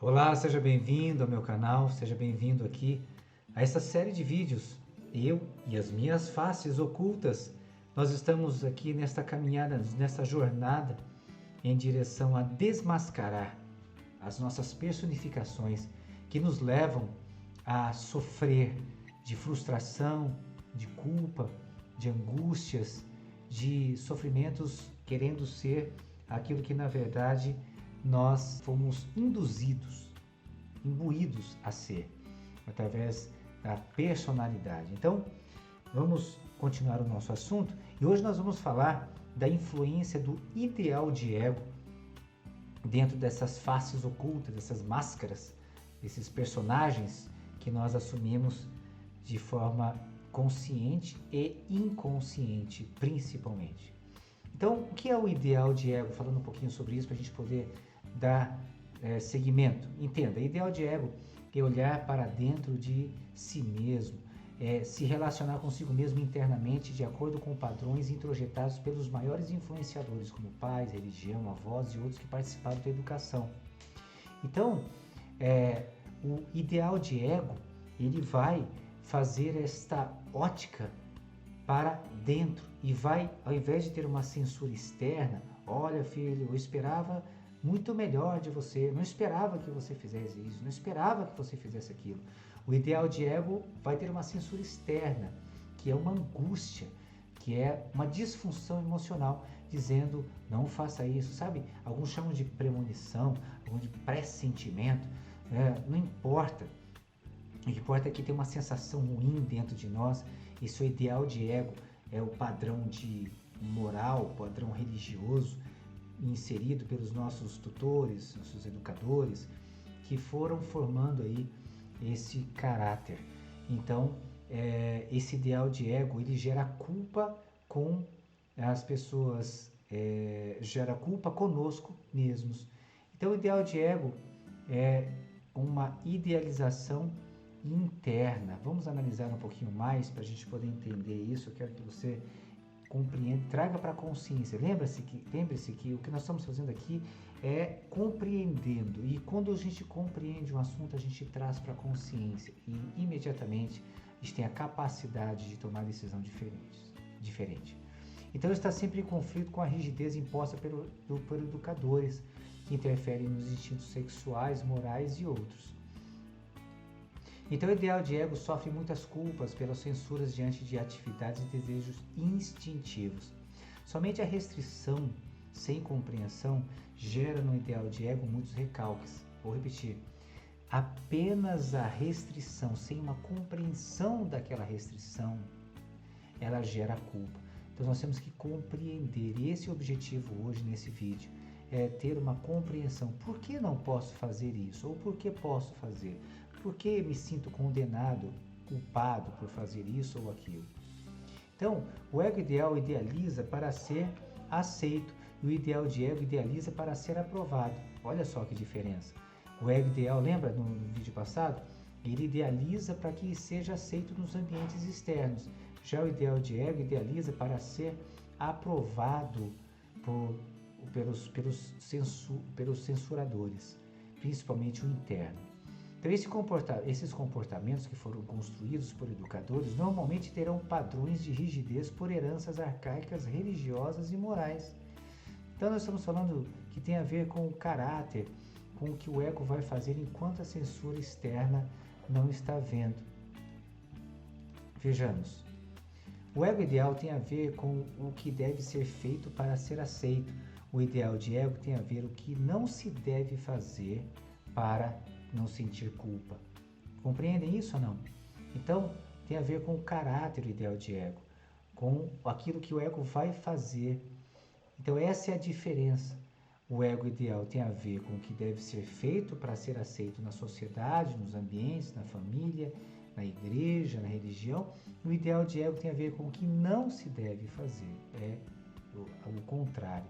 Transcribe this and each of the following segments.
Olá, seja bem-vindo ao meu canal, seja bem-vindo aqui a essa série de vídeos. Eu e as minhas faces ocultas. Nós estamos aqui nesta caminhada, nesta jornada em direção a desmascarar as nossas personificações que nos levam a sofrer de frustração, de culpa, de angústias, de sofrimentos querendo ser aquilo que na verdade nós fomos induzidos, imbuídos a ser, através da personalidade. Então, vamos continuar o nosso assunto e hoje nós vamos falar da influência do ideal de ego dentro dessas faces ocultas, dessas máscaras, desses personagens que nós assumimos de forma consciente e inconsciente, principalmente. Então, o que é o ideal de ego? Falando um pouquinho sobre isso para a gente poder dar seguimento. Entenda, ideal de ego é olhar para dentro de si mesmo, se relacionar consigo mesmo internamente de acordo com padrões introjetados pelos maiores influenciadores, como pais, religião, avós e outros que participaram da educação. Então, o ideal de ego, ele vai fazer esta ótica para dentro e vai, ao invés de ter uma censura externa, olha filho, eu esperava muito melhor de você, não esperava que você fizesse isso, não esperava que você fizesse aquilo. O ideal de ego vai ter uma censura externa, que é uma angústia, que é uma disfunção emocional, dizendo não faça isso, sabe? Alguns chamam de premonição, alguns de pressentimento, não importa. O que importa é que tem uma sensação ruim dentro de nós. Esse é o ideal de ego, é o padrão de moral, padrão religioso inserido pelos nossos tutores, nossos educadores, que foram formando aí esse caráter. Então, esse ideal de ego, ele gera culpa com as pessoas, gera culpa conosco mesmos. Então, o ideal de ego é uma idealização interna. Vamos analisar um pouquinho mais para a gente poder entender isso. Eu quero que você compreenda, traga para a consciência. Lembre-se que o que nós estamos fazendo aqui é compreendendo. E quando a gente compreende um assunto, a gente traz para a consciência e imediatamente a gente tem a capacidade de tomar decisão diferente. Então está sempre em conflito com a rigidez imposta por educadores que interferem nos instintos sexuais, morais e outros. Então o ideal de ego sofre muitas culpas pelas censuras diante de atividades e desejos instintivos. Somente a restrição sem compreensão gera no ideal de ego muitos recalques. Vou repetir. Apenas a restrição sem uma compreensão daquela restrição, ela gera culpa. Então nós temos que compreender. E esse é o objetivo hoje nesse vídeo. É ter uma compreensão. Por que não posso fazer isso? Ou por que posso fazer? Por que me sinto condenado, culpado por fazer isso ou aquilo? Então, o ego ideal idealiza para ser aceito e o ideal de ego idealiza para ser aprovado. Olha só que diferença. O ego ideal, lembra no vídeo passado? Ele idealiza para que seja aceito nos ambientes externos. Já o ideal de ego idealiza para ser aprovado pelos censuradores, principalmente o interno. Então, esses comportamentos que foram construídos por educadores normalmente terão padrões de rigidez por heranças arcaicas, religiosas e morais. Então, nós estamos falando que tem a ver com o caráter, com o que o ego vai fazer enquanto a censura externa não está vendo. Vejamos. O ego ideal tem a ver com o que deve ser feito para ser aceito. O ideal de ego tem a ver com o que não se deve fazer para não sentir culpa. Compreendem isso ou não? Então, tem a ver com o caráter do ideal de ego, com aquilo que o ego vai fazer. Então, essa é a diferença. O ego ideal tem a ver com o que deve ser feito para ser aceito na sociedade, nos ambientes, na família, na igreja, na religião. O ideal de ego tem a ver com o que não se deve fazer. É o contrário.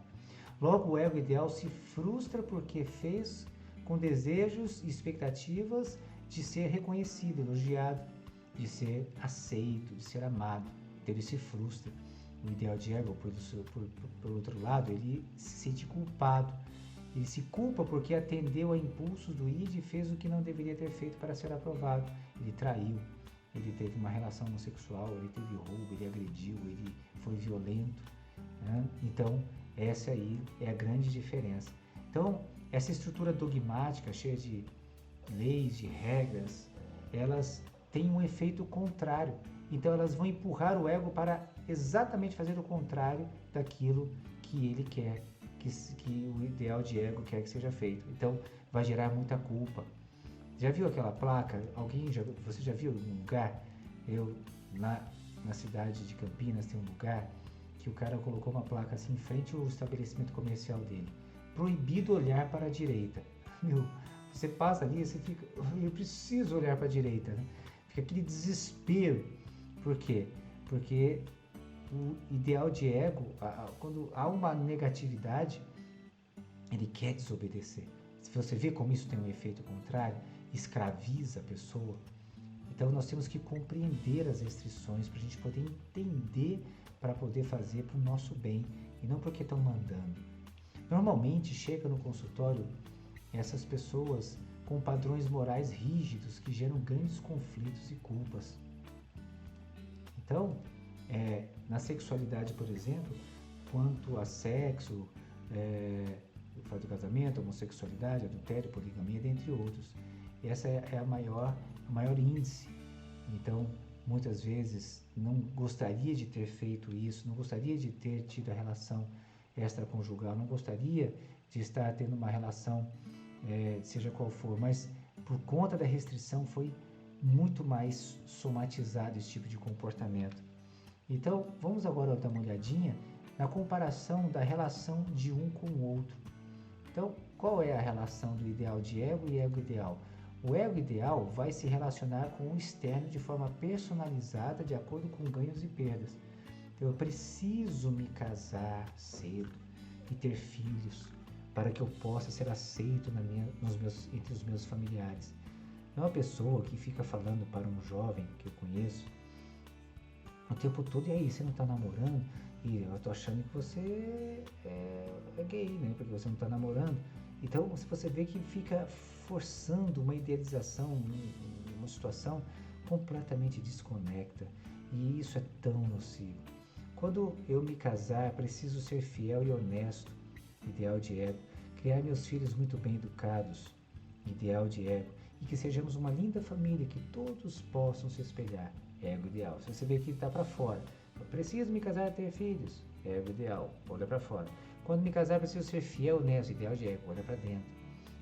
Logo, o ego ideal se frustra porque fez com desejos e expectativas de ser reconhecido, elogiado, de ser aceito, de ser amado. Então ele se frustra. O ideal de ego, por outro lado, ele se sente culpado Ele se culpa porque atendeu a impulsos do id e fez o que não deveria ter feito para ser aprovado. Ele traiu, ele teve uma relação homossexual, ele teve roubo, ele agrediu, ele foi violento, né? Então, essa aí é a grande diferença. Então, essa estrutura dogmática, cheia de leis, de regras, elas têm um efeito contrário. Então, elas vão empurrar o ego para exatamente fazer o contrário daquilo que ele quer, que o ideal de ego quer que seja feito. Então, vai gerar muita culpa. Já viu aquela placa? Você já viu um lugar? Na cidade de Campinas tem um lugar que o cara colocou uma placa assim em frente ao estabelecimento comercial dele. Proibido olhar para a direita. Meu, você passa ali e você fica, eu preciso olhar para a direita, né? Fica aquele desespero. Por quê? Porque o ideal de ego, quando há uma negatividade, ele quer desobedecer. Se você vê como isso tem um efeito contrário, escraviza a pessoa. Então nós temos que compreender as restrições para a gente poder entender, para poder fazer para o nosso bem e não porque estão mandando. Normalmente chega no consultório essas pessoas com padrões morais rígidos que geram grandes conflitos e culpas. Então, na sexualidade, por exemplo, quanto a sexo, o fato do casamento, homossexualidade, adultério, poligamia, dentre outros. Essa é o maior índice. Então, muitas vezes, não gostaria de ter feito isso, não gostaria de ter tido a relação extraconjugal, não gostaria de estar tendo uma relação, seja qual for, mas por conta da restrição foi muito mais somatizado esse tipo de comportamento. Então, vamos agora dar uma olhadinha na comparação da relação de um com o outro. Então, qual é a relação do ideal de ego e ego ideal? O ego ideal vai se relacionar com o externo de forma personalizada, de acordo com ganhos e perdas. Então, eu preciso me casar cedo e ter filhos para que eu possa ser aceito entre os meus familiares. É uma pessoa que fica falando para um jovem que eu conheço o tempo todo, e aí, você não está namorando? E eu tô achando que você é gay, né? Porque você não está namorando. Então, se você vê que fica forçando uma idealização, uma situação completamente desconecta. E isso é tão nocivo. Quando eu me casar, preciso ser fiel e honesto, ideal de ego. Criar meus filhos muito bem educados, ideal de ego. E que sejamos uma linda família, que todos possam se espelhar, ego ideal. Se você vê que está para fora, eu preciso me casar e ter filhos, ego ideal, olha para fora. Quando me casar, preciso ser fiel, honesto, ideal de ego, olha para dentro.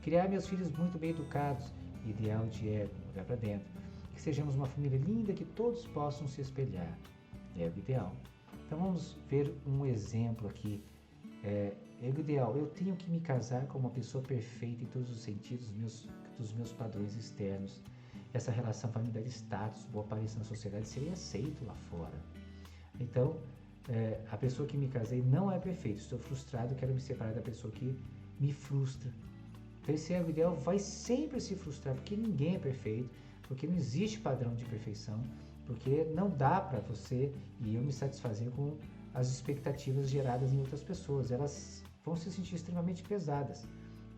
Criar meus filhos muito bem educados, ideal de ego, olha para dentro. Que sejamos uma família linda, que todos possam se espelhar, ego ideal. Então vamos ver um exemplo aqui. Ego ideal, eu tenho que me casar com uma pessoa perfeita em todos os sentidos dos meus padrões externos. Essa relação familiar, status, vou aparecer na sociedade, seria aceito lá fora. Então, a pessoa que me casei não é perfeita, estou frustrado, quero me separar da pessoa que me frustra. Então esse ego ideal vai sempre se frustrar, porque ninguém é perfeito, porque não existe padrão de perfeição, porque não dá para você e eu me satisfazer com as expectativas geradas em outras pessoas. Elas vão se sentir extremamente pesadas.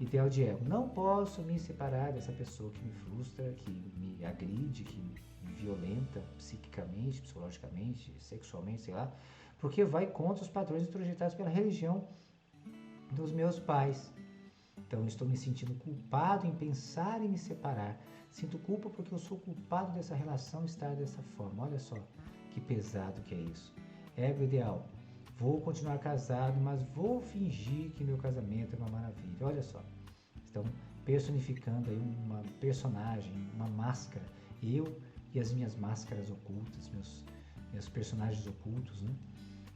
Ideal de ego, não posso me separar dessa pessoa que me frustra, que me agride, que me violenta psiquicamente, psicologicamente, sexualmente, sei lá, porque vai contra os padrões introjetados pela religião dos meus pais. Então, eu estou me sentindo culpado em pensar em me separar. Sinto culpa porque eu sou culpado dessa relação estar dessa forma. Olha só que pesado que é isso. Ego ideal. Vou continuar casado, mas vou fingir que meu casamento é uma maravilha. Olha só. Estão personificando aí uma personagem, uma máscara. Eu e as minhas máscaras ocultas, meus personagens ocultos, né?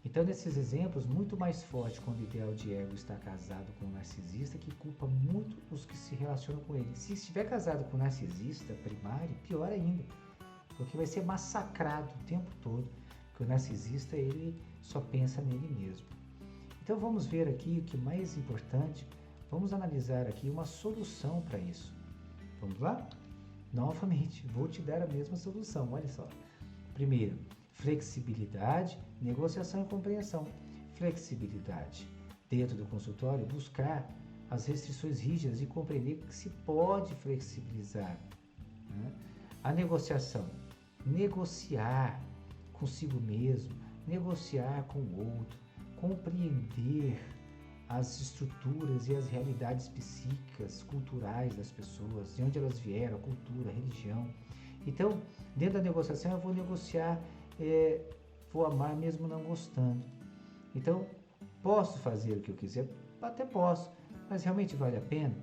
Então, nesses exemplos, muito mais forte quando o ideal de ego está casado com um narcisista, que culpa muito os que se relacionam com ele. Se estiver casado com um narcisista primário, pior ainda, porque vai ser massacrado o tempo todo, porque o narcisista, ele só pensa nele mesmo. Então, vamos ver aqui o que é mais importante, vamos analisar aqui uma solução para isso. Vamos lá? Novamente, vou te dar a mesma solução, olha só. Primeiro, flexibilidade, negociação e compreensão. Flexibilidade. Dentro do consultório, buscar as restrições rígidas e compreender que se pode flexibilizar, né? A negociação, negociar consigo mesmo, negociar com o outro, compreender as estruturas e as realidades psíquicas, culturais das pessoas, de onde elas vieram, a cultura, a religião. Então, dentro da negociação eu vou negociar, vou amar mesmo não gostando. Então, posso fazer o que eu quiser? Até posso, mas realmente vale a pena?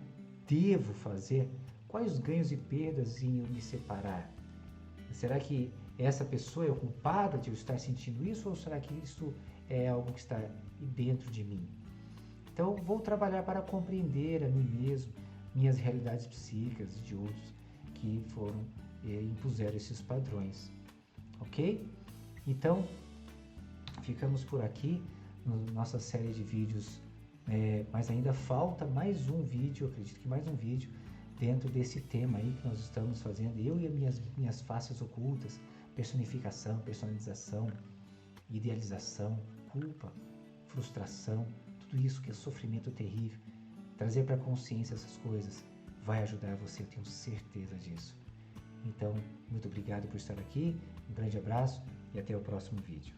Devo fazer? Quais os ganhos e perdas em eu me separar? Será que essa pessoa é culpada de eu estar sentindo isso ou será que isso é algo que está dentro de mim? Então, vou trabalhar para compreender a mim mesmo, minhas realidades psíquicas e de outros que foram impuseram esses padrões, ok? Então, ficamos por aqui na nossa série de vídeos, mas ainda falta mais um vídeo, acredito que mais um vídeo dentro desse tema aí que nós estamos fazendo, eu e as minhas faces ocultas, personificação, personalização, idealização, culpa, frustração, tudo isso que é sofrimento terrível. Trazer para a consciência essas coisas vai ajudar você, eu tenho certeza disso. Então, muito obrigado por estar aqui, um grande abraço e até o próximo vídeo.